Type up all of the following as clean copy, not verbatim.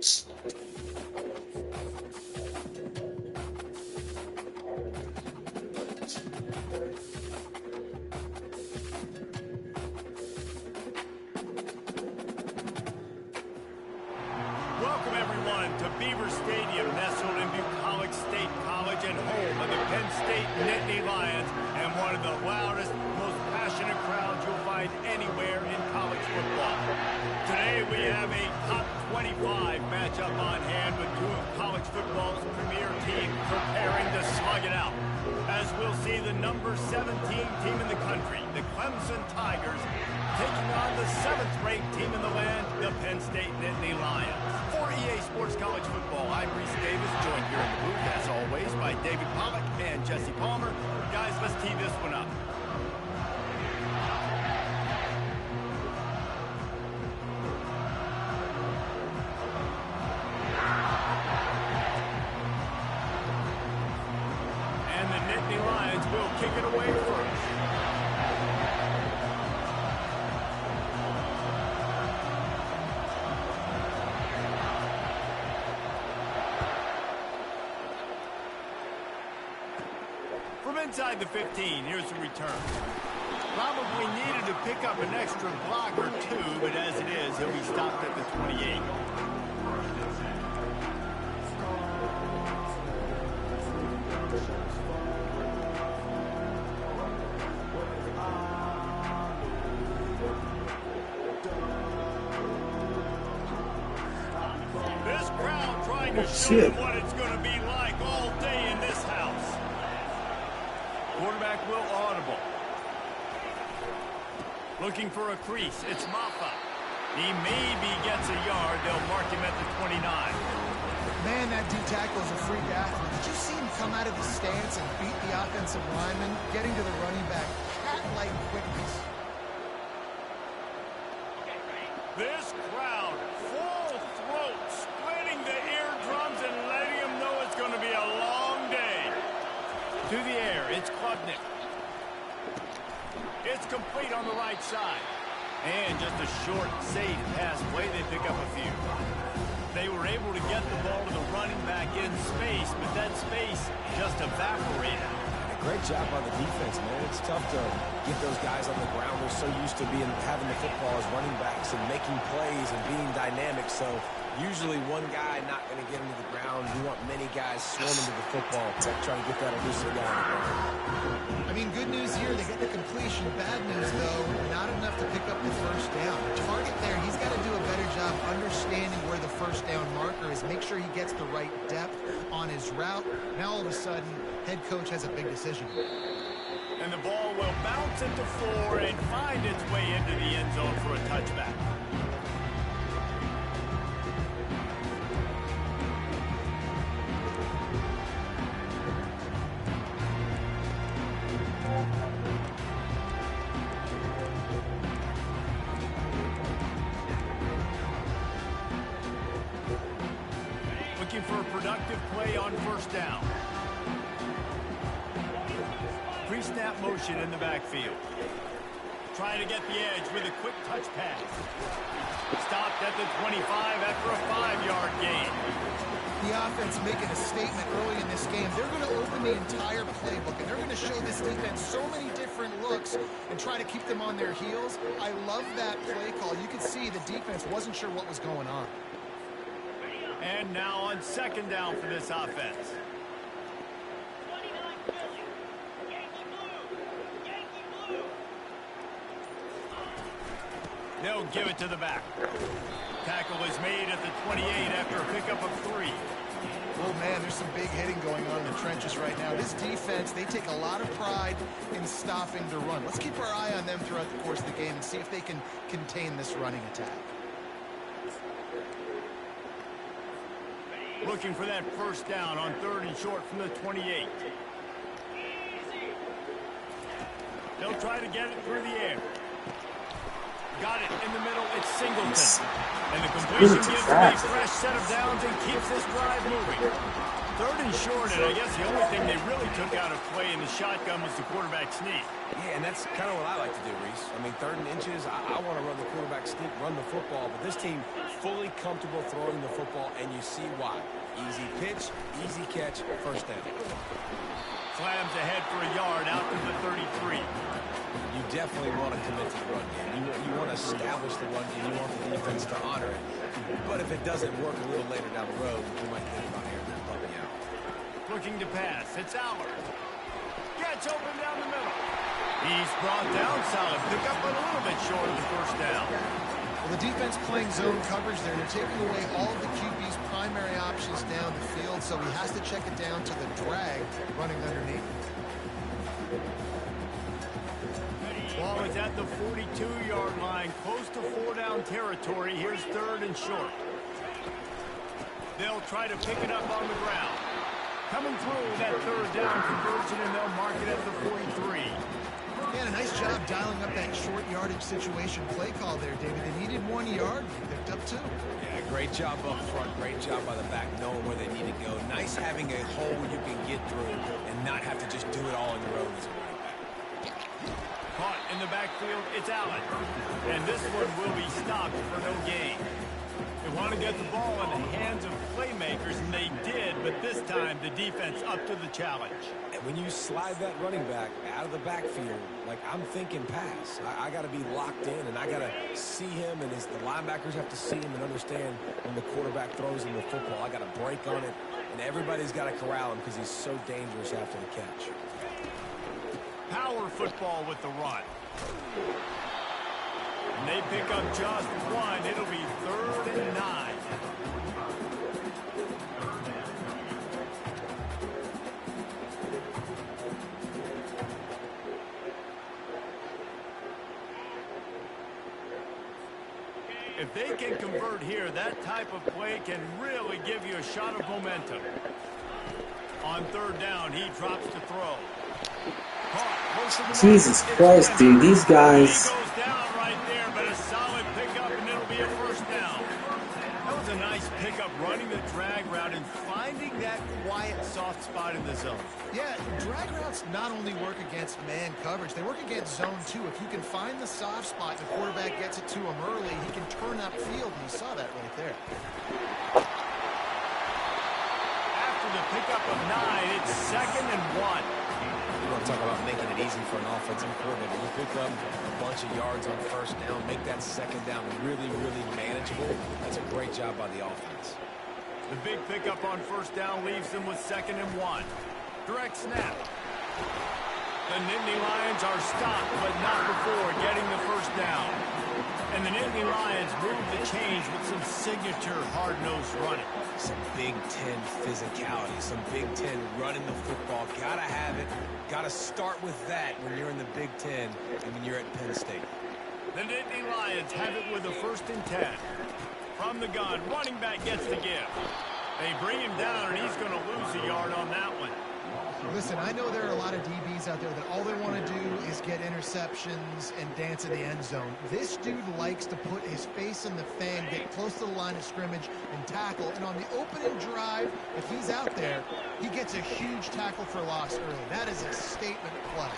Welcome, everyone, to Beaver Stadium, nestled in Bucolic State College and home of the Penn State Nittany Lions, and one of the loudest, most passionate crowds you'll find anywhere in college football. Today, we have a top 25 matchup on hand with two of college football's premier teams preparing to slug it out. As we'll see the number 17 team in the country, the Clemson Tigers, taking on the 7th-ranked team in the land, the Penn State Nittany Lions. For EA Sports College Football, I'm Reese Davis, joined here in the booth, as always, by David Pollack and Jesse Palmer. Guys, let's tee this one up. And the Nittany Lions will kick it away first. From inside the 15, here's the return. Probably needed to pick up an extra block or two, but as it is, he'll be stopped at the 28. This crowd trying to show them what it's going to be like all day in this house. Quarterback will audible. Looking for a crease. It's Maffa. He maybe gets a yard. They'll mark him at the 29. Man, that D tackle is a freak athlete. Did you see him come out of the stance and beat the offensive lineman, getting to the running back? Cat-like quickness. This crowd, full throat, splitting the eardrums and letting them know it's going to be a long day. To the air, it's Klubnik. It's complete on the right side. And just a short, safe pass play, they pick up a few. They were able to get the ball to the running back in space, but that space just evaporated. Great job on the defense, man. It's tough to get those guys on the ground. They're so used to having the football as running backs and making plays and being dynamic. So usually one guy not going to get into the ground. You want many guys swarming to the football, trying to get that elusive guy on the ground. I mean, good news here, they get the completion. Bad news, though, not enough to pick up the first down. Target there, he's got to do a better job understanding where the first down marker is, make sure he gets the right depth on his route. Now, all of a sudden, head coach has a big decision. And the ball will bounce into 4 and find its way into the end zone for a touchback. Looking for a productive play on first down. Pre-snap motion in the backfield. Trying to get the edge with a quick touch pass. Stopped at the 25 after a 5-yard gain. The offense making a statement early in this game. They're going to open the entire playbook, and they're going to show this defense so many different looks and try to keep them on their heels. I love that play call. You could see the defense wasn't sure what was going on. And now on second down for this offense. They'll give it to the back. Tackle is made at the 28 after a pickup of 3. Oh, man, there's some big hitting going on in the trenches right now. This defense, they take a lot of pride in stopping the run. Let's keep our eye on them throughout the course of the game and see if they can contain this running attack. Looking for that first down on 3rd and short from the 28. They'll try to get it through the air. Got it in the middle. It's Singleton. And the completion gives them a fresh set of downs and keeps this drive moving. Third and short, and I guess the only thing they really took out of play in the shotgun was the quarterback sneak. Yeah, and that's kind of what I like to do, Reese. I mean, 3rd and inches, I want to run the quarterback sneak, run the football, but this team fully comfortable throwing the football, and you see why. Easy pitch, easy catch, first down. Slams ahead for a yard out to the 33. You definitely want to commit to the run game. You want to establish the run game. You want the defense to honor it. But if it doesn't work a little later down the road, you might think about airing that puppy out. Looking to pass. It's Allard. Gets open down the middle. He's brought down solid. Pick up a little bit short of the first down. Well, the defense playing zone coverage there. They're taking away all of the QB's primary options down the field, so he has to check it down to the drag running underneath. Ball is at the 42-yard line, close to 4-down territory. Here's 3rd and short. They'll try to pick it up on the ground. Coming through that 3rd down conversion, and they'll mark it at the 43. Yeah, a nice job dialing up that short yardage situation play call there, David. They needed 1 yard. They picked up 2. Yeah, great job up front. Great job by the back, knowing where they need to go. Nice having a hole you can get through and not have to just do it all on your own as a running back. Caught in the backfield, it's Allen. And this one will be stopped for no gain. They want to get the ball in the hands of playmakers, and they did, but this time the defense up to the challenge. And when you slide that running back out of the backfield, like I'm thinking pass, I got to be locked in, and I got to see him, and the linebackers have to see him and understand when the quarterback throws him the football. I got to break on it, and everybody's got to corral him because he's so dangerous after the catch. Power football with the run. And they pick up just 1. It'll be 3rd and 9. If they can convert here, that type of play can really give you a shot of momentum. On 3rd down, he drops to throw. Jesus Christ, dude, these guys. He goes down right there, but a solid pickup, and it'll be a first down. That was a nice pickup, running the drag route and finding that quiet, soft spot in the zone. Yeah, drag routes not only work against man coverage, they work against zone too. If you can find the soft spot, the quarterback gets it to him early, he can turn upfield, and you saw that right there. After the pickup of 9, it's 2nd and 1. You want to talk about making it easy for an offensive coordinator. You pick up a bunch of yards on 1st down, make that 2nd down really, really manageable. That's a great job by the offense. The big pickup on 1st down leaves them with 2nd and 1. Direct snap. The Nittany Lions are stopped, but not before getting the 1st down. And the Nittany Lions move the change with some signature hard-nosed running. Some Big Ten physicality, some Big Ten running the football. Gotta have it. Gotta start with that when you're in the Big Ten and when you're at Penn State. The Nittany Lions have it with a 1st and 10. From the gun, running back gets the give. They bring him down, and he's going to lose a yard on that one. Listen, I know there are a lot of DBs out there that all they want to do is get interceptions and dance in the end zone. This dude likes to put his face in the fan, get close to the line of scrimmage, and tackle. And on the opening drive, if he's out there, he gets a huge tackle for loss early. That is a statement play.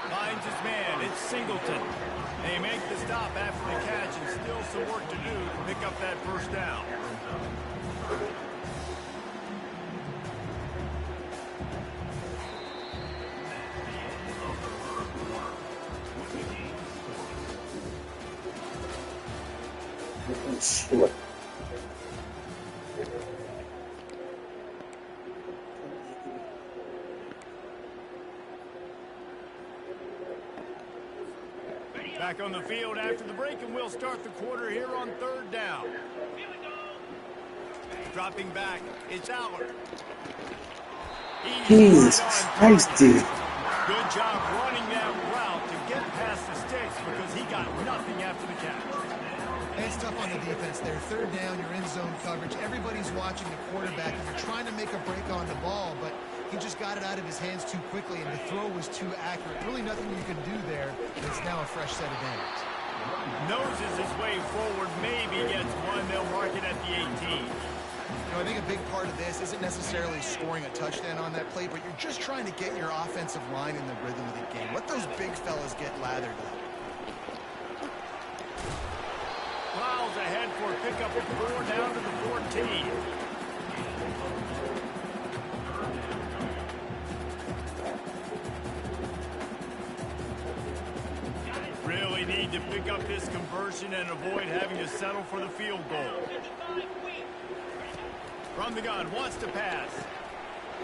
Finds his man. It's Singleton. They make the stop after the catch, and still some work to do to pick up that 1st down. Shit. Back on the field after the break, and we'll start the quarter here on 3rd down. Dropping back, it's Allard. Jesus Christ, dude. Good job running that route to get past the sticks because he got nothing after the catch. And it's tough on the defense there. 3rd down, you're in zone coverage. Everybody's watching the quarterback, and you're trying to make a break on the ball, but he just got it out of his hands too quickly, and the throw was too accurate. Really nothing you can do there. It's now a fresh set of downs. Noses his way forward, maybe gets 1. They'll mark it at the 18. You know, I think a big part of this isn't necessarily scoring a touchdown on that play, but you're just trying to get your offensive line in the rhythm of the game. Let those big fellas get lathered up. Miles ahead for a pickup of 4 down to the 14. Really need to pick up this conversion and avoid having to settle for the field goal. From the gun, wants to pass.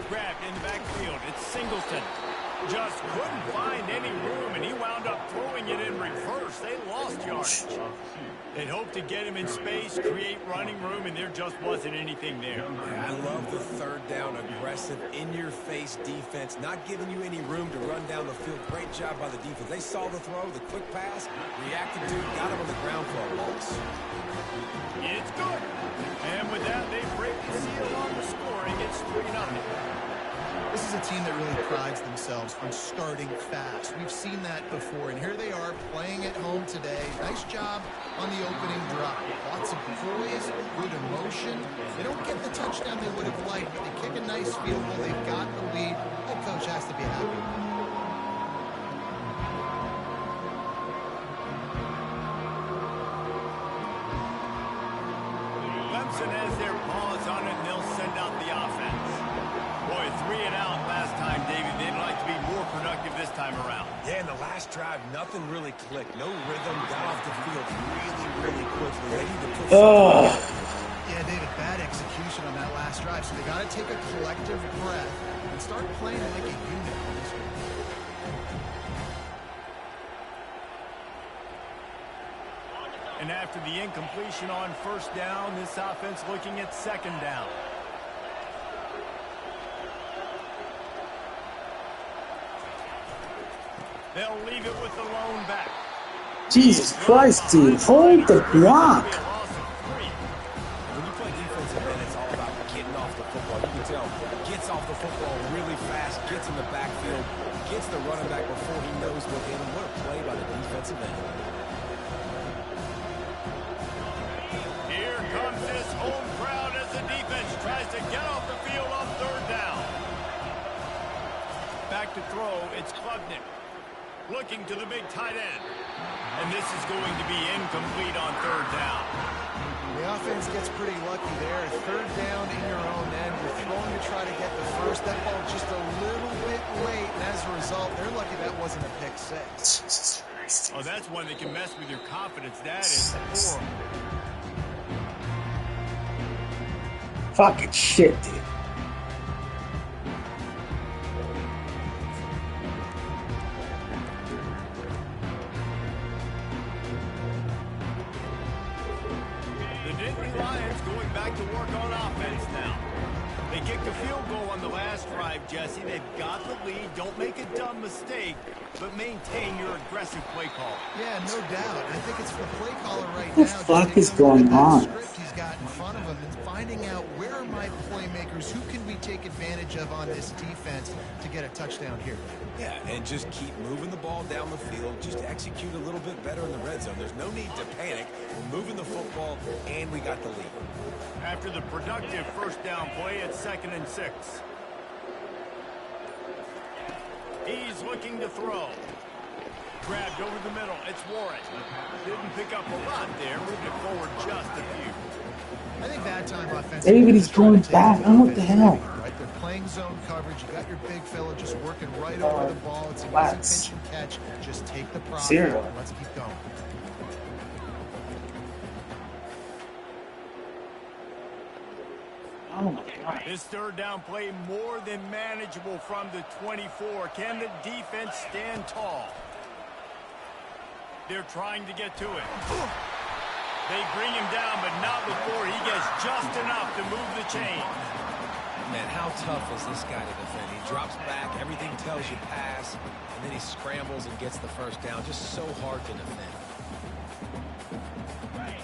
Grabbed in the backfield. It's Singleton. Just couldn't find any room, and he wound up throwing it in reverse. They lost yardage. They'd hoped to get him in space, create running room, and there just wasn't anything there. Yeah, I love the third down, aggressive, in-your-face defense, not giving you any room to run down the field. Great job by the defense. They saw the throw, the quick pass, reacted to it, got him on the ground for a loss. It's good. And with that, they break the seal on the scoring. It's 3-0. This is a team that really prides themselves on starting fast. We've seen that before, and here they are playing at home today. Nice job on the opening drive. Lots of poise, good emotion. They don't get the touchdown they would have liked, but they kick a nice field goal. They've got the lead. Head coach has to be happy. Clemson has their paws on it, and they'll send out the offense. Boy, 3 and out last time, David. They'd like to be more productive this time around. Yeah, in the last drive, nothing really clicked. No rhythm, got off the field really quickly. They need to put Yeah, David, bad execution on that last drive, so they got to take a collective breath and start playing like a unit on this one. And after the incompletion on first down, this offense looking at second down. They'll leave it with the lone back. Jesus Christ, dude. Hold the block. When you play defensive end, it's all about getting off the football. You can tell, gets off the football really fast, gets in the backfield, gets the running back before he knows what hit him. What a play by the defensive end. Here comes this home crowd as the defense tries to get off the field on third down. Back to throw, it's Klubnik. Looking to the big tight end. And this is going to be incomplete on third down. The offense gets pretty lucky there. Third down in your own end. You're throwing to try to get the first. That ball just a little bit late, and as a result, they're lucky that wasn't a pick six. Jesus Christ. Oh, that's one that can mess with your confidence. That is horrible. Fucking shit, dude. Going back to work on offense now. They kicked a field goal on the last drive, Jesse. They've got the lead. Don't make a dumb mistake, but maintain your aggressive play call. Yeah, no doubt. I think it's the play caller right What now. the fuck is Just going taking a look at on? that script he's got in front of him and finding out where are my playmakers, who can we take advantage of on this defense to get a touchdown here. Yeah, and just keep moving the ball down the field. Just execute a little bit better in the red zone. There's no need to panic. We're moving the football, and we got the lead. After the productive first down play, it's 2nd and 6. He's looking to throw. Grabbed over the middle. It's Warren. Didn't pick up a lot there. Moved it forward just a few. I think that time offensively. David is going back. Oh, what the hell? Right, they're playing zone coverage. You got your big fella just working right over the ball. It's an easy pitch and catch. Just take the profit. Zero. Let's keep going. Oh my God. This third down play more than manageable from the 24. Can the defense stand tall? They're trying to get to it. They bring him down, but not before he gets just enough to move the chain. Man, how tough is this guy to defend? He drops back, everything tells you pass, and then he scrambles and gets the first down. Just so hard to defend.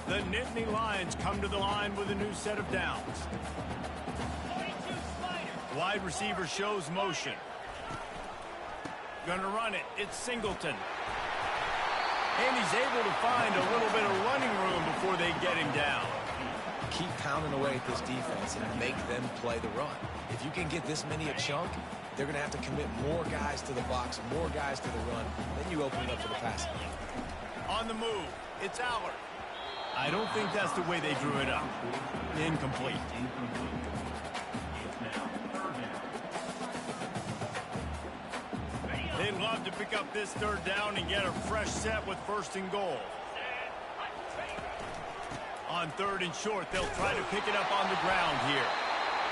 The Nittany Lions come to the line with a new set of downs. Wide receiver shows motion. Gonna run it. It's Singleton. And he's able to find a little bit of running room before they get him down. keep pounding away at this defense and make them play the run. If you can get this many a chunk, they're going to have to commit more guys to the box, more guys to the run. Then you open it up for the passing. On the move, it's Aller. I don't think that's the way they drew it up. Incomplete. They'd love to pick up this third down and get a fresh set with 1st and goal. On 3rd and short, they'll try to pick it up on the ground here.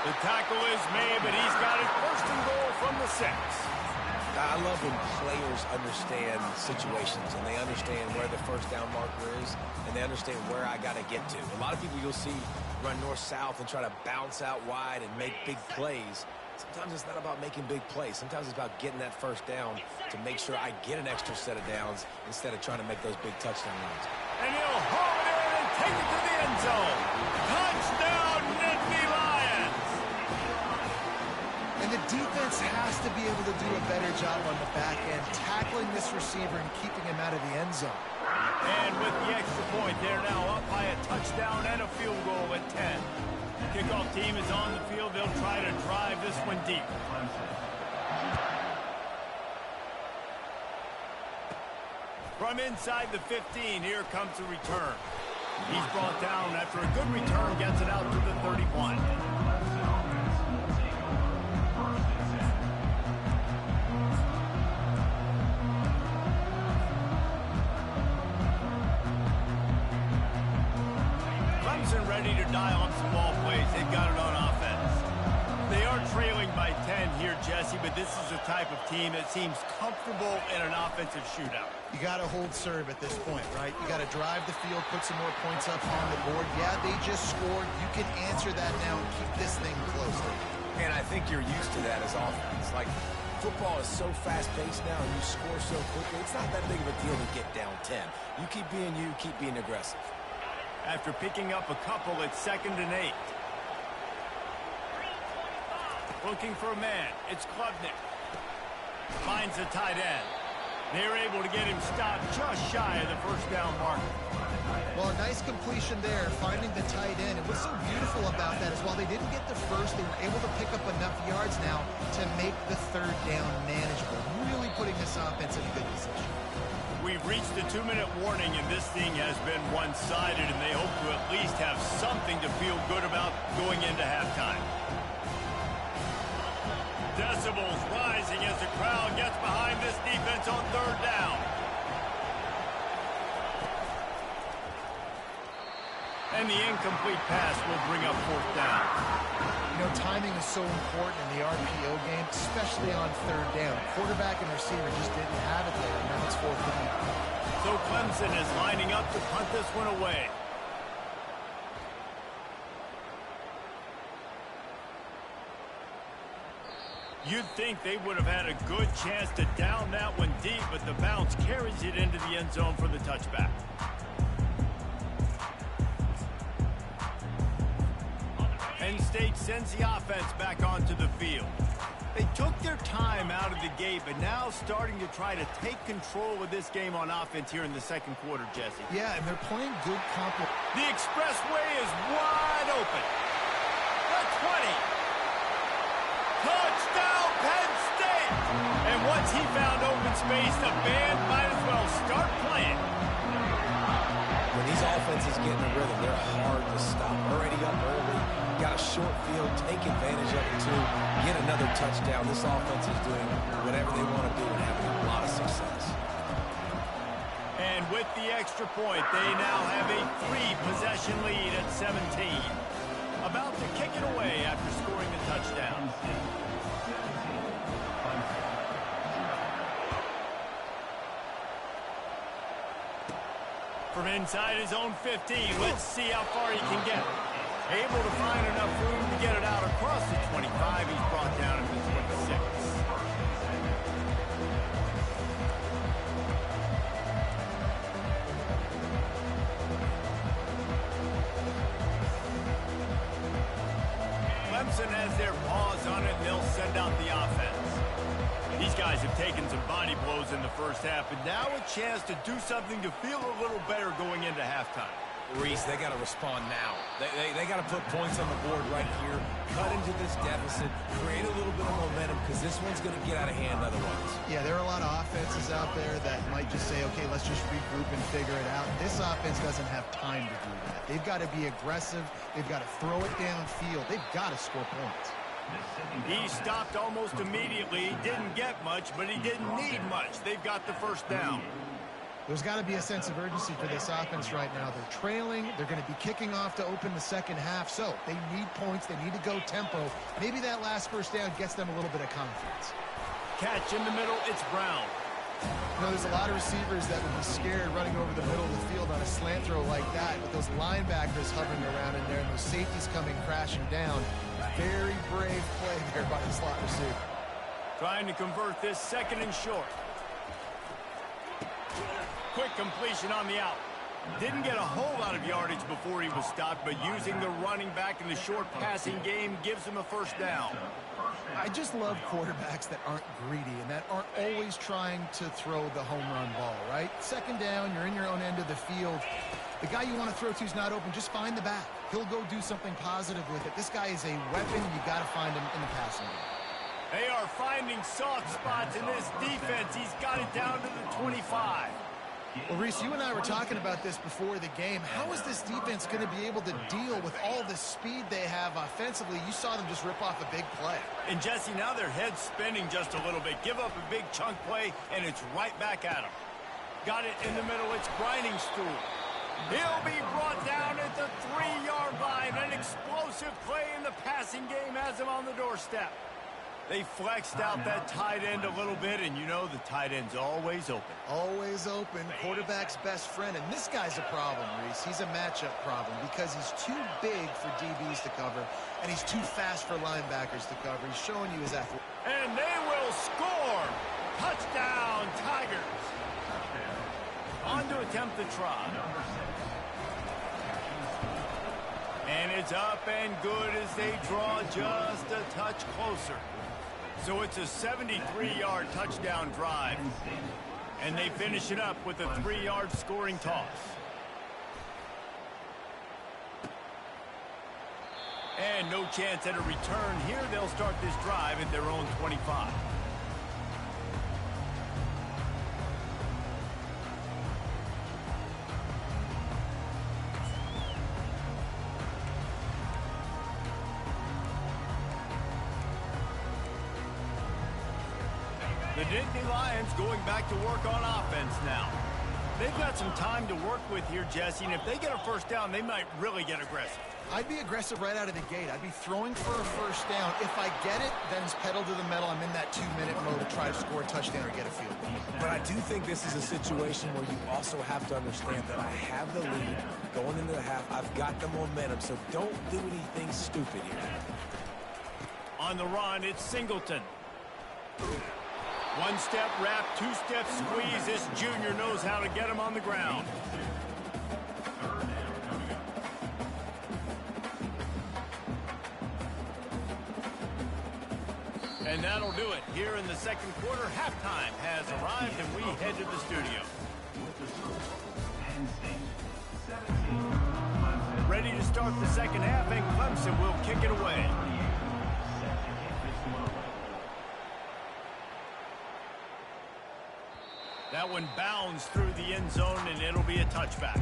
The tackle is made, but he's got it 1st and goal from the 6. I love when players understand situations and they understand where the 1st down marker is and they understand where I got to get to. A lot of people you'll see run north-south and try to bounce out wide and make big plays. Sometimes it's not about making big plays. Sometimes it's about getting that 1st down to make sure I get an extra set of downs instead of trying to make those big touchdown runs. And he'll haul it in and take it to the end zone. Touchdown, Nittany Lions! And the defense has to be able to do a better job on the back end, tackling this receiver and keeping him out of the end zone. And with the extra point, they're now up by a touchdown and a field goal at 10. Kickoff team is on the field. They'll try to drive this one deep. From inside the 15, here comes the return. He's brought down after a good return, gets it out to the 31. Ready to dial up some ball plays. They've got it on offense. They are trailing by 10 here, Jesse, but this is the type of team that seems comfortable in an offensive shootout. You got to hold serve at this point, right? You got to drive the field, put some more points up on the board. Yeah, they just scored. You can answer that now and keep this thing close. And I think you're used to that as offense. Like, football is so fast-paced now and you score so quickly, it's not that big of a deal to get down 10. You keep being aggressive. After picking up a couple, it's 2nd and 8. Looking for a man. It's Klubnik. Finds the tight end. They're able to get him stopped just shy of the 1st down marker. Well, a nice completion there, finding the tight end. And what's so beautiful about that is while they didn't get the first, they were able to pick up enough yards now to make the 3rd down manageable. Really putting this offense in a good position. We've reached the 2-minute warning, and this thing has been one-sided, and they hope to at least have something to feel good about going into halftime. Decibels rising as the crowd gets behind this defense on 3rd down. And the incomplete pass will bring up 4th down. You know, timing is so important in the RPO game, especially on 3rd down. Quarterback and receiver just didn't have it there, and now it's 4th down. So Clemson is lining up to punt this one away. You'd think they would have had a good chance to down that one deep, but the bounce carries it into the end zone for the touchback. Penn State sends the offense back onto the field. They took their time out of the gate, but now starting to try to take control of this game on offense here in the 2nd quarter, Jesse. Yeah, and they're playing good complement. The expressway is wide open. The 20. Touchdown, Penn State! And once he found open space, the band might as well start playing. When these offenses get in a rhythm, they're hard to stop. Already up early, got a short field, take advantage of it too, get another touchdown. This offense is doing whatever they want to do and having a lot of success. And with the extra point, they now have a 3-possession lead at 17. About to kick it away after scoring the touchdown. From inside his own 15, let's see how far he can get. Able to find enough room to get it out across the 25. He's brought down at the 26. Clemson has their paws on it, and they'll send out the offense. These guys have taken some body blows in the first half, but now a chance to do something to feel a little better going into halftime. Reese, they got to respond now. They got to put points on the board right here, cut into this deficit, create a little bit of momentum, because this one's going to get out of hand otherwise. Yeah, there are a lot of offenses out there that might just say, okay, let's just regroup and figure it out. This offense doesn't have time to do that. They've got to be aggressive. They've got to throw it downfield. They've got to score points. He stopped almost immediately. He didn't get much, but he didn't need much. They've got the first down. There's got to be a sense of urgency for this offense right now. They're trailing. They're going to be kicking off to open the second half. So they need points. They need to go tempo. Maybe that last first down gets them a little bit of confidence. Catch in the middle. It's Brown. You know, there's a lot of receivers that would be scared running over the middle of the field on a slant throw like that, with those linebackers hovering around in there and those safeties coming crashing down. Very brave play there by the slot receiver. Trying to convert this second and short. Quick completion on the out. Didn't get a whole lot of yardage before he was stopped, but using the running back in the short passing game gives him a first down. I just love quarterbacks that aren't greedy and that aren't always trying to throw the home run ball, right? Second down, you're in your own end of the field. The guy you want to throw to is not open. Just find the back. He'll go do something positive with it. This guy is a weapon. You got to find him in the passing game. They are finding soft spots in this defense. He's got it down to the 25. Well, Reese, you and I were talking about this before the game. How is this defense going to be able to deal with all the speed they have offensively? You saw them just rip off a big play. And, Jesse, now their head's spinning just a little bit. Give up a big chunk play, and it's right back at them. Got it in the middle. It's grinding stool. He'll be brought down at the 3-yard line. An explosive play in the passing game has him on the doorstep. They flexed out that tight end a little bit, and you know the tight end's always open. Always open. Quarterback's best friend. And this guy's a problem, Reese. He's a matchup problem because he's too big for DBs to cover, and he's too fast for linebackers to cover. He's showing you his athletic. And they will score! Touchdown, Tigers! On to attempt the try. And it's up and good as they draw just a touch closer. So it's a 73-yard touchdown drive. And they finish it up with a 3-yard scoring toss. And no chance at a return here. They'll start this drive at their own 25. The Nittany Lions going back to work on offense now. They've got some time to work with here, Jesse, and if they get a first down, they might really get aggressive. I'd be aggressive right out of the gate. I'd be throwing for a first down. If I get it, then it's pedal to the metal. I'm in that 2-minute mode to try to score a touchdown or get a field goal. But I do think this is a situation where you also have to understand that I have the lead going into the half. I've got the momentum, so don't do anything stupid here. On the run, it's Singleton. One-step wrap, two-step squeeze. This junior knows how to get him on the ground. And that'll do it. Here in the second quarter, halftime has arrived, and we head to the studio. Ready to start the second half, and Clemson will kick it away. That one bounds through the end zone, and it'll be a touchback.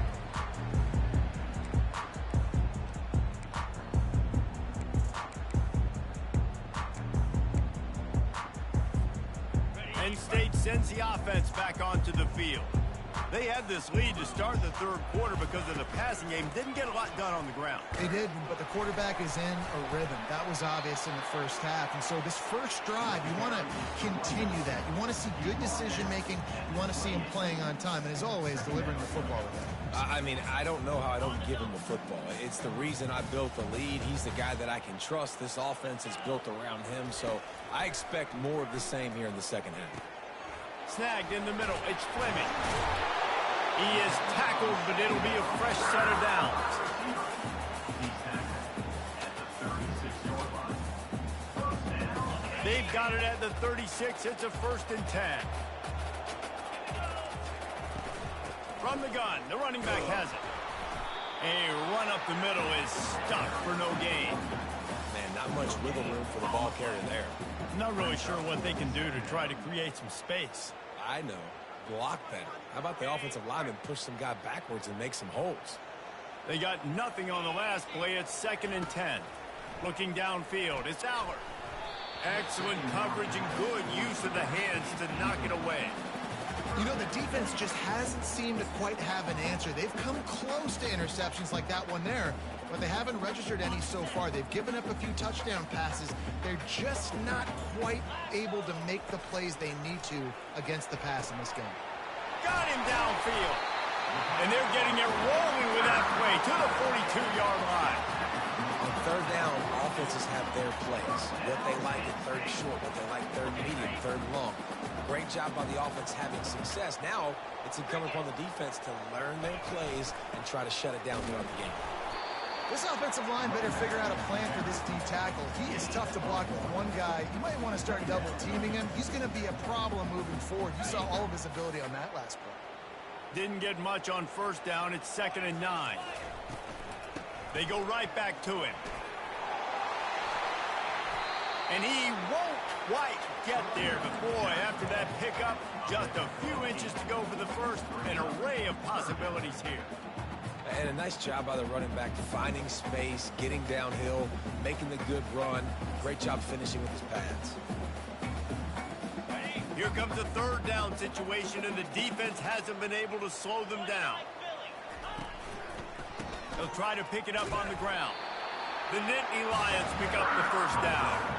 Penn State sends the offense back onto the field. They had this lead to start the third quarter because of the passing game. Didn't get a lot done on the ground. They did, but the quarterback is in a rhythm. That was obvious in the first half. And so this first drive, you want to continue that. You want to see good decision-making. You want to see him playing on time. And as always, delivering the football with that. I mean, I don't know how I don't give him the football. It's the reason I built the lead. He's the guy that I can trust. This offense is built around him. So I expect more of the same here in the second half. Snagged in the middle. It's Fleming. He is tackled, but it'll be a fresh set of downs. They've got it at the 36. It's a 1st and 10. From the gun, the running back has it. A run up the middle is stuck for no gain. Man, not much wiggle room for the ball carrier there. Not really sure what they can do to try to create some space. I know. Block better. How about the offensive lineman push some guy backwards and make some holes? They got nothing on the last play. It's 2nd and 10. Looking downfield, it's Aller. Excellent coverage and good use of the hands to knock it away. You know, the defense just hasn't seemed to quite have an answer. They've come close to interceptions like that one there, but they haven't registered any so far. They've given up a few touchdown passes. They're just not quite able to make the plays they need to against the pass in this game. Got him downfield. And they're getting it rolling with that play to the 42-yard line. On 3rd down, offenses have their plays. What they like at 3rd short, what they like 3rd medium, 3rd long. Great job by the offense having success. Now it's incumbent upon the defense to learn their plays and try to shut it down throughout the game. This offensive line better figure out a plan for this D tackle. He is tough to block with one guy. You might want to start double teaming him. He's going to be a problem moving forward. You saw all of his ability on that last play. Didn't get much on 1st down. It's 2nd and 9. They go right back to him. And he won't quite get there. But boy, after that pickup, just a few inches to go for the first. An array of possibilities here. And a nice job by the running back finding space, getting downhill, making the good run. Great job finishing with his pads. Here comes a 3rd down situation, and the defense hasn't been able to slow them down. They'll try to pick it up on the ground. The Nittany Lions pick up the 1st down.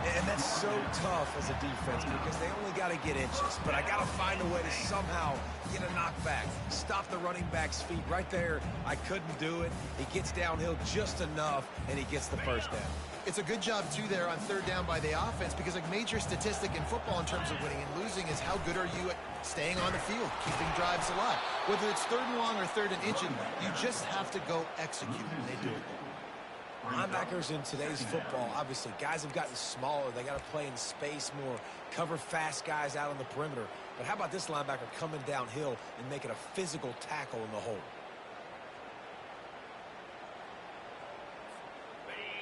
And that's so tough as a defense because they only got to get inches. But I got to find a way to somehow get a knockback, stop the running back's feet. Right there, I couldn't do it. He gets downhill just enough, and he gets the 1st down. It's a good job, too, there on 3rd down by the offense because a major statistic in football in terms of winning and losing is how good are you at staying on the field, keeping drives alive. Whether it's 3rd and long or 3rd and inching, you just have to go execute, and they do it. Linebackers in today's football, obviously, guys have gotten smaller. They got to play in space more, cover fast guys out on the perimeter. But how about this linebacker coming downhill and making a physical tackle in the hole?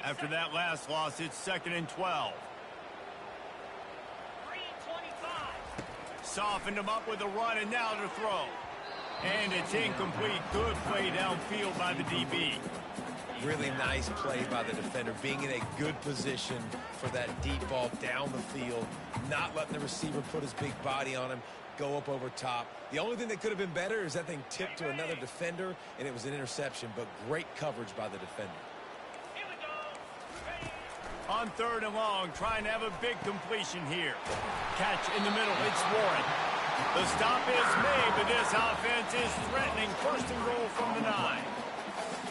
After that last loss, it's 2nd and 12. Softened him up with a run, and now to throw. And it's incomplete. Good play downfield by the DB. Really nice play by the defender, being in a good position for that deep ball down the field, not letting the receiver put his big body on him, go up over top. The only thing that could have been better is that thing tipped to another defender, and it was an interception, but great coverage by the defender. On 3rd and long, trying to have a big completion here. Catch in the middle, it's Warren. The stop is made, but this offense is threatening 1st and goal from the 9.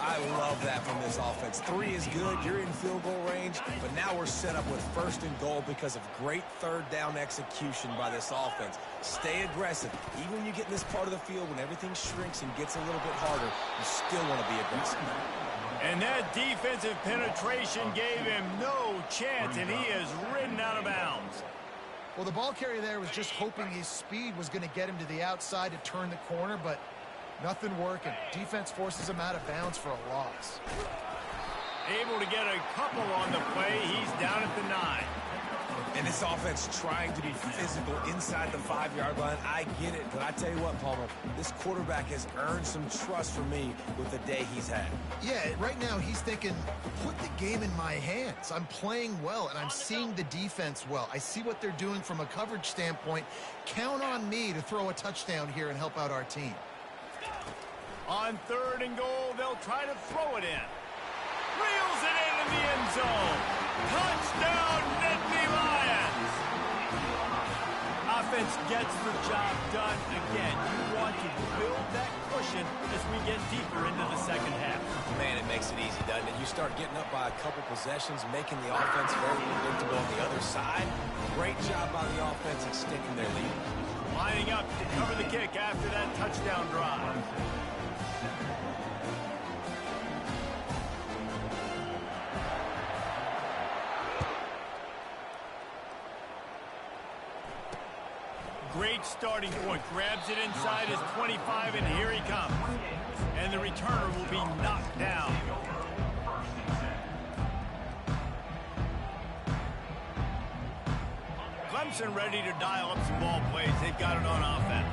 I love that from this offense. 3 is good. You're in field goal range, but now we're set up with 1st and goal because of great 3rd down execution by this offense. Stay aggressive. Even when you get in this part of the field, when everything shrinks and gets a little bit harder, you still want to be aggressive. And that defensive penetration gave him no chance, and he is ridden out of bounds. Well, the ball carrier there was just hoping his speed was going to get him to the outside to turn the corner, but nothing working. Defense forces him out of bounds for a loss. Able to get a couple on the play. He's down at the 9. And this offense trying to be physical inside the 5-yard line. I get it, but I tell you what, Palmer, this quarterback has earned some trust from me with the day he's had. Yeah, right now he's thinking, put the game in my hands. I'm playing well, and I'm seeing the defense well. I see what they're doing from a coverage standpoint. Count on me to throw a touchdown here and help out our team. On 3rd and goal, they'll try to throw it in. Reels it in the end zone. Touchdown, Nittany Lions. Offense gets the job done again. You want to build that cushion as we get deeper into the 2nd half. Man, it makes it easy, doesn't it? You start getting up by a couple possessions, making the offense very predictable on the other side. Great job by the offense extending their lead. Lining up to cover the kick after that touchdown drive. Great Quick starting point. Grabs it inside his 25, and here he comes. And the returner will be knocked down. Clemson ready to dial up some ball plays. They've got it on offense.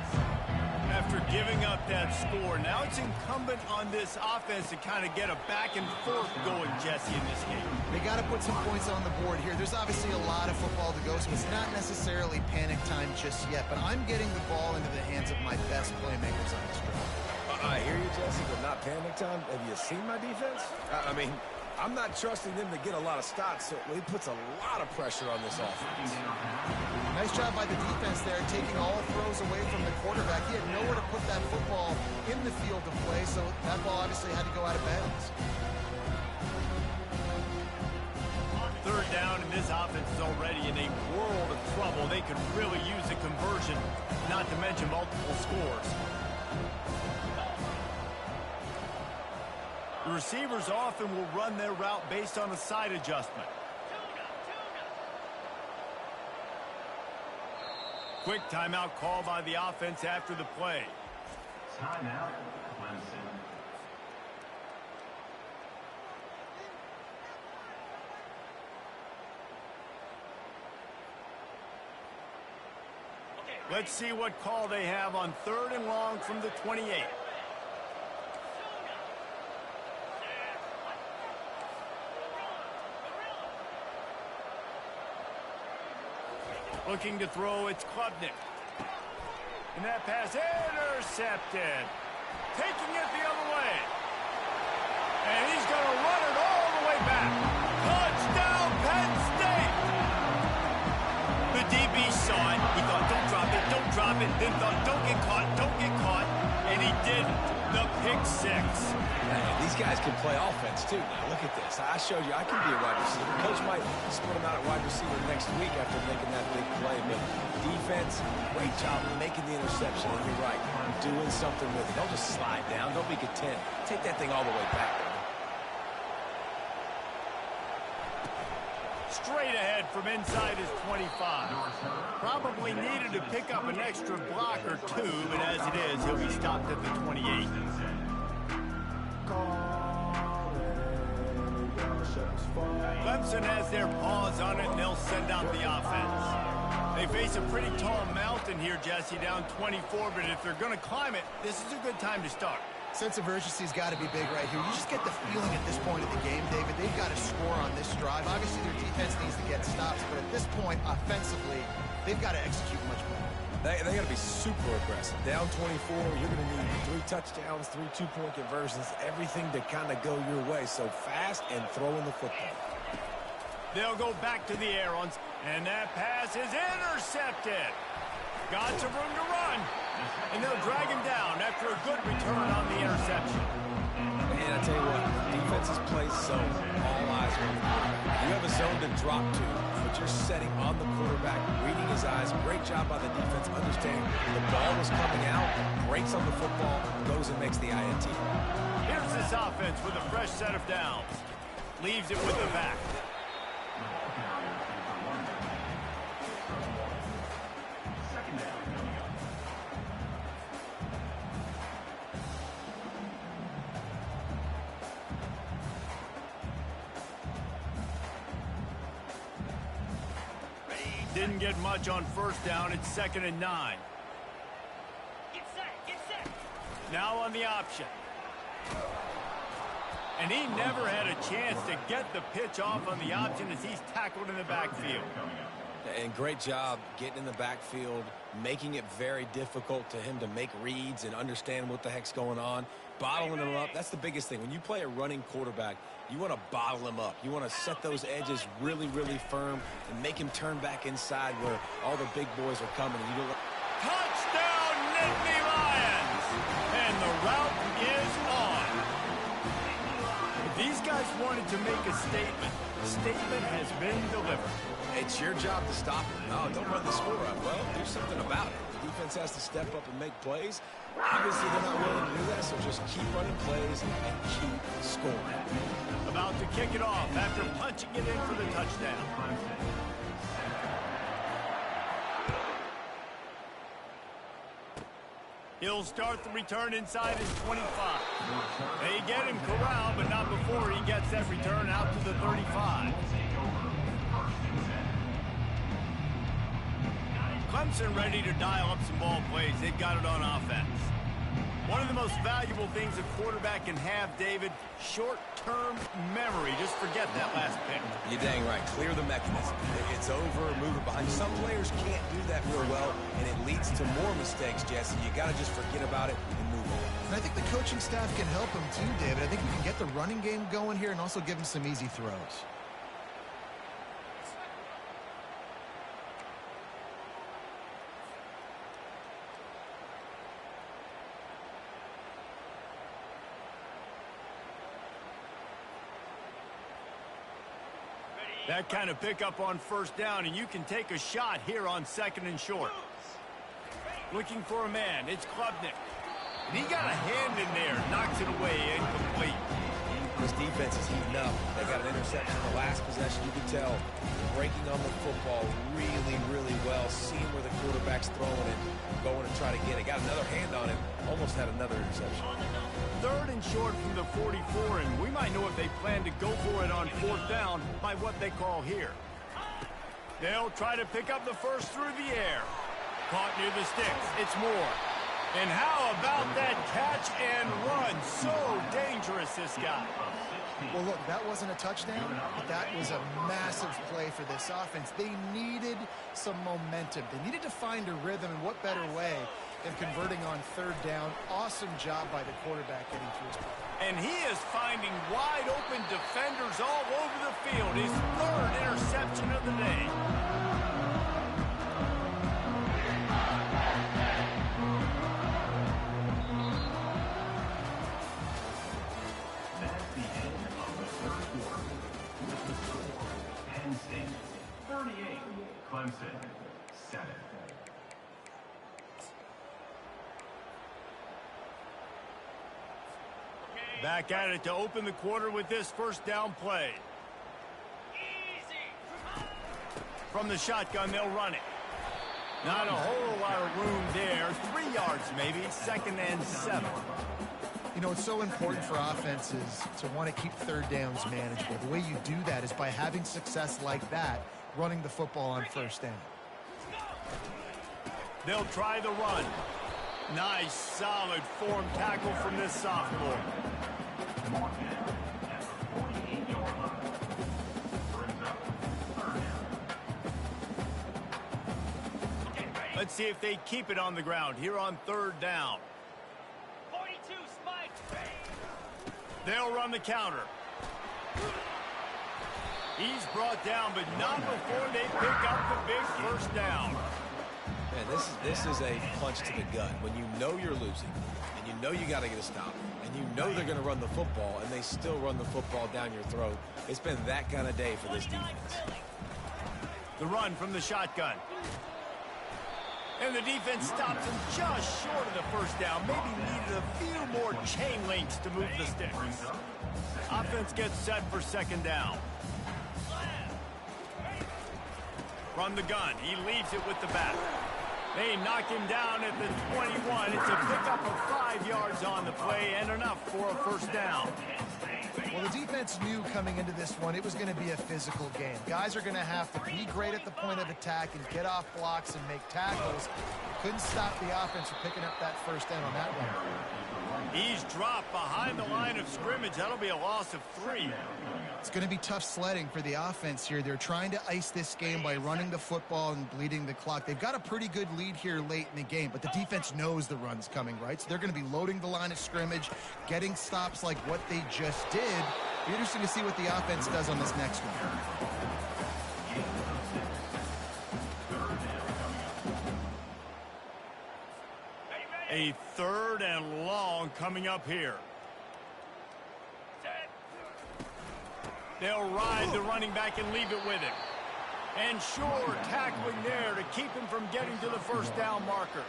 After giving up that score, now it's incumbent on this offense to kind of get a back and forth going, Jesse, in this game. They got to put some points on the board here. There's obviously a lot of football to go, so it's not necessarily panic time just yet, but I'm getting the ball into the hands of my best playmakers on this drive. I hear you, Jesse, but not panic time. Have you seen my defense? I mean, I'm not trusting them to get a lot of stops, so he puts a lot of pressure on this offense. Nice job by the defense there, taking all throws away from the quarterback. He had nowhere to put that football in the field of play, so that ball obviously had to go out of bounds. Third down, and this offense is already in a world of trouble. They could really use a conversion, not to mention multiple scores. The receivers often will run their route based on a side adjustment. Quick timeout call by the offense after the play. Timeout, Clemson. Let's see what call they have on 3rd and long from the 28. Looking to throw, it's Klubnik. And that pass intercepted. Taking it the other way. And he's going to run it all the way back. Touchdown, Penn State! The DB saw it. He thought, don't drop it, don't drop it. Then thought, don't get caught, don't get caught. And he didn't. The pick six. Man, these guys can play offense, too. Now, look at this. I showed you I can be a wide receiver. Coach might split him out at wide receiver next week after making that big play. But defense, great job making the interception. And you're right, doing something with it. Don't just slide down. Don't be content. Take that thing all the way back. Straight ahead from inside his 25. Probably needed to pick up an extra block or two, but as it is, he'll be stopped at the 28. Clemson has their paws on it, and they'll send out the offense. They face a pretty tall mountain here, Jesse, down 24, but if they're going to climb it, this is a good time to start. Sense of urgency's got to be big right here. You just get the feeling at this point of the game, David, they've got to score on this drive. Obviously, their defense needs to get stops, but at this point, offensively, they've got to execute much better. They got to be super aggressive. Down 24, you're going to need 3 touchdowns, 3 two-point conversions, everything to kind of go your way. So fast and throwing the football. They'll go back to the air, and that pass is intercepted. Got some room to run, and they'll drag him down after a good return on the interception. And I tell you what, defense is played zone. All eyes are on the quarterback. You have a zone to drop to, but you're setting on the quarterback, reading his eyes. Great job by the defense, understanding the ball was coming out, breaks on the football, goes and makes the INT. Here's this offense with a fresh set of downs. Leaves it with the back. Didn't get much on first down. It's 2nd and 9. Get set, get set. Now on the option. And he never had a chance to get the pitch off on the option as he's tackled in the backfield. And great job getting in the backfield, making it very difficult to him to make reads and understand what the heck's going on. Bottling him up, that's the biggest thing. When you play a running quarterback, you want to bottle him up. You want to set those edges really, really firm and make him turn back inside where all the big boys are coming. Touchdown, Nittany Lions! And the route is on. If these guys wanted to make a statement, the statement has been delivered. It's your job to stop him. No, don't run the score up. Well, do something about it. The defense has to step up and make plays. Obviously, they're not willing to do that, so just keep running plays and keep scoring. About to kick it off after punching it in for the touchdown. He'll start the return inside his 25. They get him corralled, but not before he gets that return out to the 35. Clemson ready to dial up some ball plays. They've got it on offense. One of the most valuable things a quarterback can have, David, short-term memory. Just forget that last pick. You're dang right. Clear the mechanism. It's over, move it behind. Some players can't do that real well, and it leads to more mistakes, Jesse. You got to just forget about it and move on. And I think the coaching staff can help him too, David. I think we can get the running game going here and also give him some easy throws. That kind of pickup on first down, and you can take a shot here on 2nd and short. Looking for a man. It's Klubnik. And he got a hand in there. Knocks it away. Incomplete. This defense is heating up. They got an interception in the last possession. You can tell breaking on the football really, really well. Seeing where the quarterback's throwing it, going to try to get it. Got another hand on it. Almost had another interception. 3rd and short from the 44, and we might know if they plan to go for it on 4th down by what they call here. They'll try to pick up the first through the air. Caught near the sticks. It's Moore. And how about that catch and run? So dangerous, this guy. Well, look, that wasn't a touchdown, but that was a massive play for this offense. They needed some momentum. They needed to find a rhythm, and what better way than converting on 3rd down. Awesome job by the quarterback getting through his ball. And he is finding wide open defenders all over the field. His 3rd interception of the day. That's the end of the first quarter. With the score, Penn State 38, Clemson 7. Back at it to open the quarter with this first down play. From the shotgun, they'll run it. Not a whole lot of room there. 3 yards maybe. 2nd and 7. You know, it's so important for offenses to want to keep 3rd downs manageable. The way you do that is by having success like that, running the football on 1st down. They'll try the run. Nice, solid form tackle from this sophomore. Let's see if they keep it on the ground here on 3rd down. 42, Spike. They'll run the counter. He's brought down, but not before they pick up the big first down. Man, this is a punch to the gut. When you know you're losing, and you know you got to get a stop, and you know they're going to run the football, and they still run the football down your throat. It's been that kind of day for this defense. The run from the shotgun. And the defense stops him just short of the first down. Maybe needed a few more chain links to move the sticks. Offense gets set for 2nd down. From the gun, he leaves it with the back. They knock him down at the 21. It's a pickup of 5 yards on the play and enough for a first down. Well, the defense knew coming into this one it was going to be a physical game. Guys are going to have to be great at the point of attack and get off blocks and make tackles. Couldn't stop the offense from picking up that first down on that one. He's dropped behind the line of scrimmage. That'll be a loss of 3. It's going to be tough sledding for the offense here. They're trying to ice this game by running the football and bleeding the clock. They've got a pretty good lead here late in the game, but the defense knows the run's coming, right? So they're going to be loading the line of scrimmage, getting stops like what they just did. It'll be interesting to see what the offense does on this next one. A 3rd and long coming up here. They'll ride the running back and leave it with him. And sure, tackling there to keep him from getting to the first down marker.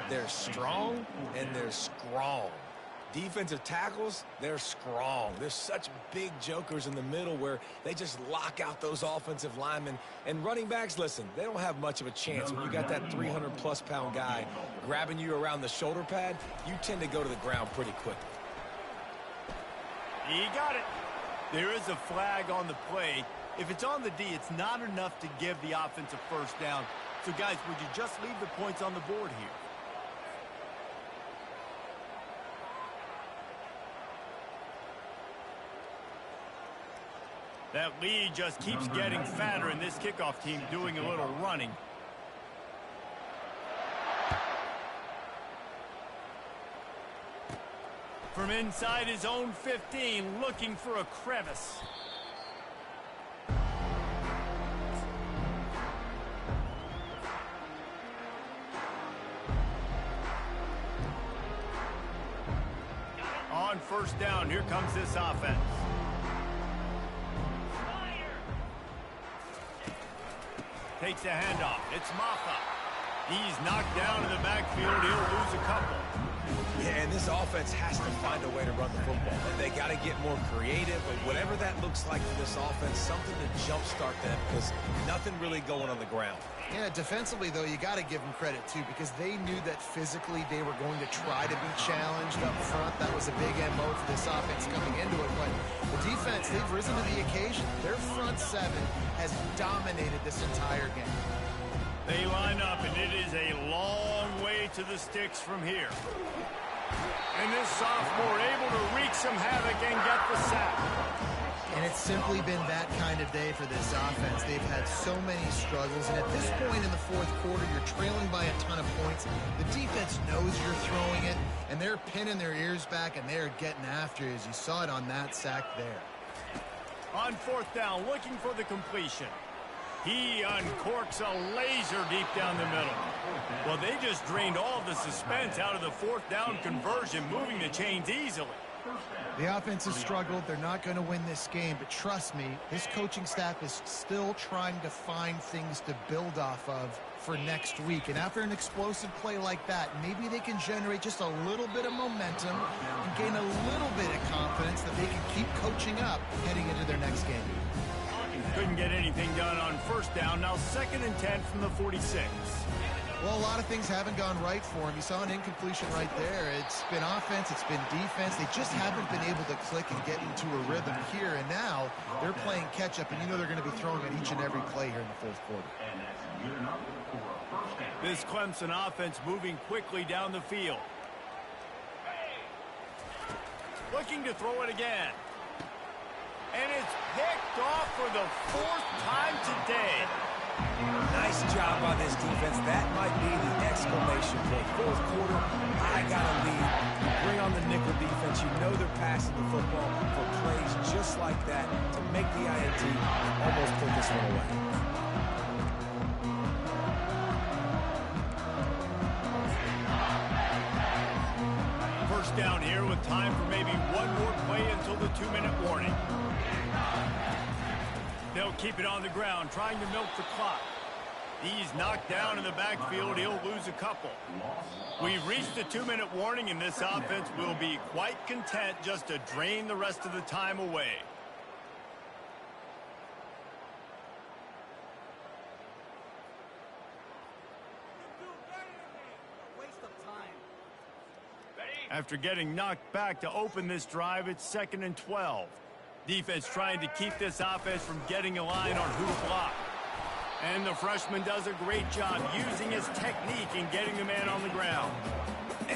They're strong and they're strong. Defensive tackles, they're strong. There's such big jokers in the middle where they just lock out those offensive linemen. And running backs, listen, they don't have much of a chance. When you got that 300-plus pound guy grabbing you around the shoulder pad, you tend to go to the ground pretty quickly. He got it. There is a flag on the play. If it's on the D, it's not enough to give the offense a first down. So, guys, would you just leave the points on the board here? That lead just keeps getting fatter, and this kickoff team doing a little running. From inside his own 15, looking for a crevice. On first down, here comes this offense. Takes the handoff. It's Maffa. He's knocked down in the backfield. He'll lose a couple. Yeah, and this offense has to find a way to run the football. They got to get more creative, but whatever that looks like for this offense, something to jumpstart them because nothing really going on the ground. Yeah, defensively, though, you got to give them credit, too, because they knew that physically they were going to try to be challenged up front. That was a big MO for this offense coming into it. But the defense, they've risen to the occasion. Their front seven has dominated this entire game. They line up, and it is a long way to the sticks from here. And this sophomore able to wreak some havoc and get the sack. And it's simply been that kind of day for this offense. They've had so many struggles, and at this point in the fourth quarter, you're trailing by a ton of points. The defense knows you're throwing it, and they're pinning their ears back, and they're getting after you, as you saw it on that sack there. On fourth down, looking for the completion. He uncorks a laser deep down the middle. Well, they just drained all the suspense out of the fourth down conversion, moving the chains easily. The offense has struggled. They're not going to win this game, but trust me, this coaching staff is still trying to find things to build off of for next week. And after an explosive play like that, maybe they can generate just a little bit of momentum and gain a little bit of confidence that they can keep coaching up heading into their next game. Couldn't get anything done on first down. Now 2nd and 10 from the 46. Well, a lot of things haven't gone right for him. You saw an incompletion right there. It's been offense, it's been defense. They just haven't been able to click and get into a rhythm here. And now they're playing catch-up, and you know they're going to be throwing at each and every play here in the fourth quarter. This Clemson offense moving quickly down the field. Looking to throw it again. And it's picked off for the 4th time today. Nice job by this defense. That might be the exclamation point. Fourth quarter, I got to lead. Bring on the nickel defense. You know they're passing the football for plays just like that to make the INT almost put this one away. First down here with time for maybe one more play until the 2-minute warning. They'll keep it on the ground, trying to milk the clock. He's knocked down in the backfield. He'll lose a couple. We've reached the 2-minute warning, and this offense will be quite content just to drain the rest of the time away. After getting knocked back to open this drive, it's 2nd and 12. Defense trying to keep this offense from getting a line on who to block. And the freshman does a great job using his technique and getting the man on the ground.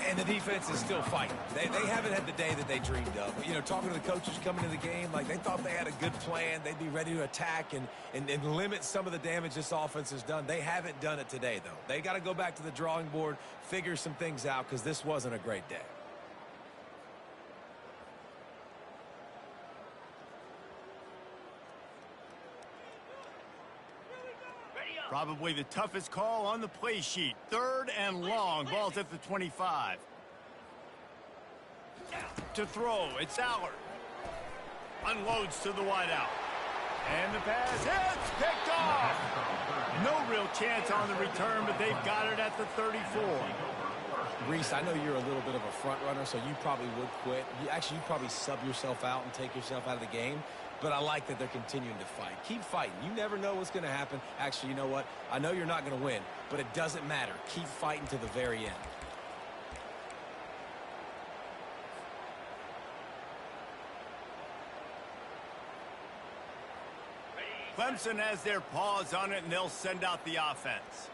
And the defense is still fighting. They haven't had the day that they dreamed of. You know, talking to the coaches coming into the game, like they thought they had a good plan. They'd be ready to attack and limit some of the damage this offense has done. They haven't done it today, though. They got to go back to the drawing board, figure some things out, because this wasn't a great day. Probably the toughest call on the play sheet. 3rd and long. Ball's at the 25. To throw, it's Allard. Unloads to the wideout. And the pass hits, picked off. No real chance on the return, but they've got it at the 34. Reese, I know you're a little bit of a front runner, so you probably would quit. You'd probably sub yourself out and take yourself out of the game. But I like that they're continuing to fight. Keep fighting. You never know what's going to happen. Actually, you know what? I know you're not going to win, but it doesn't matter. Keep fighting to the very end. Clemson has their paws on it, and they'll send out the offense.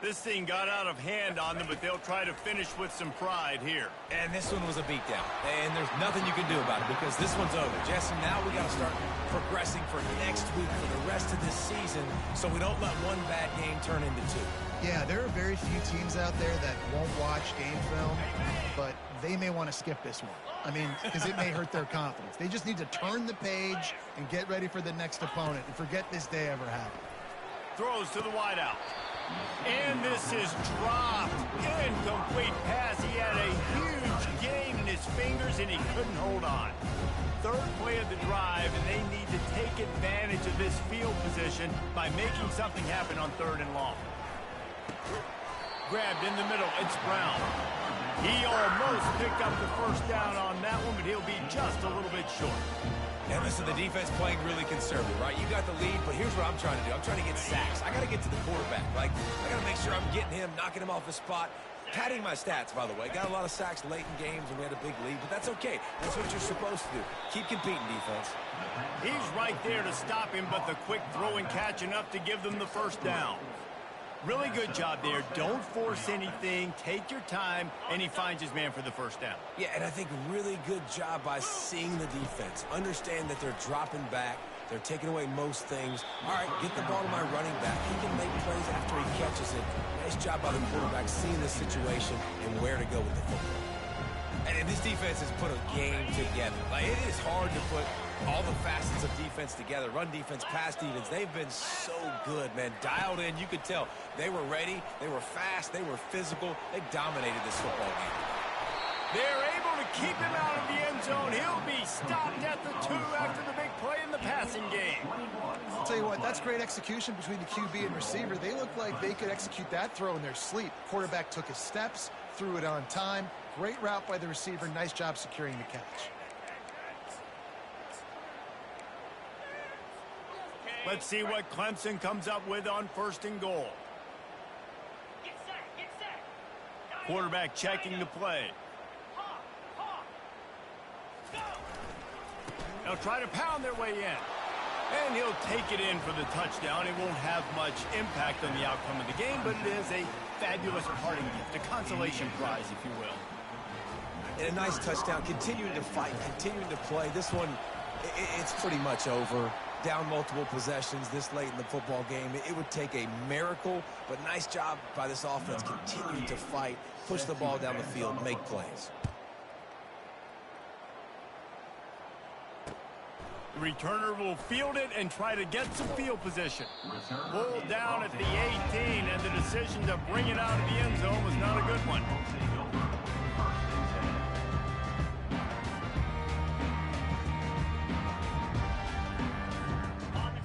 This thing got out of hand on them, but they'll try to finish with some pride here. And this one was a beatdown. And there's nothing you can do about it because this one's over. Jesse, now we got to start progressing for next week for the rest of this season so we don't let one bad game turn into two. Yeah, there are very few teams out there that won't watch game film, but they may want to skip this one. I mean, because it may hurt their confidence. They just need to turn the page and get ready for the next opponent and forget this day ever happened. Throws to the wideout. And this is dropped. Incomplete pass. He had a huge gain in his fingers, and he couldn't hold on. Third play of the drive, and they need to take advantage of this field position by making something happen on 3rd and long. Grabbed in the middle. It's Brown. He almost picked up the first down on that one, but he'll be just a little bit short. And listen, the defense playing really conservative, right? You got the lead, but here's what I'm trying to do. I'm trying to get sacks. I got to get to the quarterback. Like, I got to make sure I'm getting him, knocking him off his spot. Padding my stats, by the way. Got a lot of sacks late in games, and we had a big lead, but that's okay. That's what you're supposed to do. Keep competing, defense. He's right there to stop him, but the quick throw and catch enough to give them the first down. Really good job there. Don't force anything. Take your time, and he finds his man for the first down. Yeah, and I think really good job by seeing the defense. Understand that they're dropping back. They're taking away most things. All right, get the ball to my running back. He can make plays after he catches it. Nice job by the quarterback seeing the situation and where to go with the football. And this defense has put a game together. Like, it is hard to put all the facets of defense together. Run defense, pass defense. They've been so good, man. Dialed in. You could tell they were ready. They were fast. They were physical. They dominated this football game. They're able to keep him out of the end zone. He'll be stopped at the 2 after the big play in the passing game. I'll tell you what, that's great execution between the QB and receiver. They look like they could execute that throw in their sleep. Quarterback took his steps, threw it on time. Great route by the receiver. Nice job securing the catch. Let's see what Clemson comes up with on 1st and goal. Quarterback checking the play. They'll try to pound their way in. And he'll take it in for the touchdown. It won't have much impact on the outcome of the game, but it is a fabulous parting gift, a consolation prize, if you will. And a nice touchdown, continuing to fight, continuing to play. This one, it's pretty much over. Down multiple possessions this late in the football game. It would take a miracle, but nice job by this offense continuing to fight, push the ball down the field, make plays. The returner will field it and try to get some field position. Pulled down at the 18, and the decision to bring it out of the end zone was not a good one.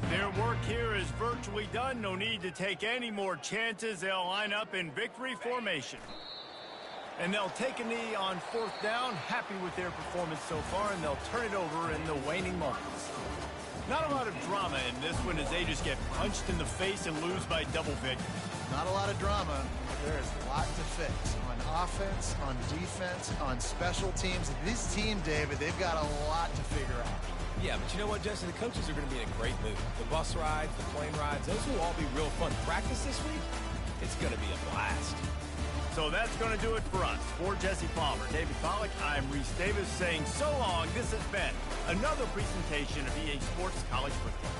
Their work here is virtually done. No need to take any more chances. They'll line up in victory formation. And they'll take a knee on 4th down. Happy with their performance so far, and they'll turn it over in the waning moments. Not a lot of drama in this one as they just get punched in the face and lose by double figures. Not a lot of drama, but there's a lot to fix. On offense, on defense, on special teams. This team, David, they've got a lot to figure out. Yeah, but you know what, Justin? The coaches are going to be in a great mood. The bus rides, the plane rides, those will all be real fun. Practice this week, it's going to be a blast. So that's going to do it for us. For Jesse Palmer, David Pollack, I'm Reese Davis saying so long. This has been another presentation of EA Sports College Football.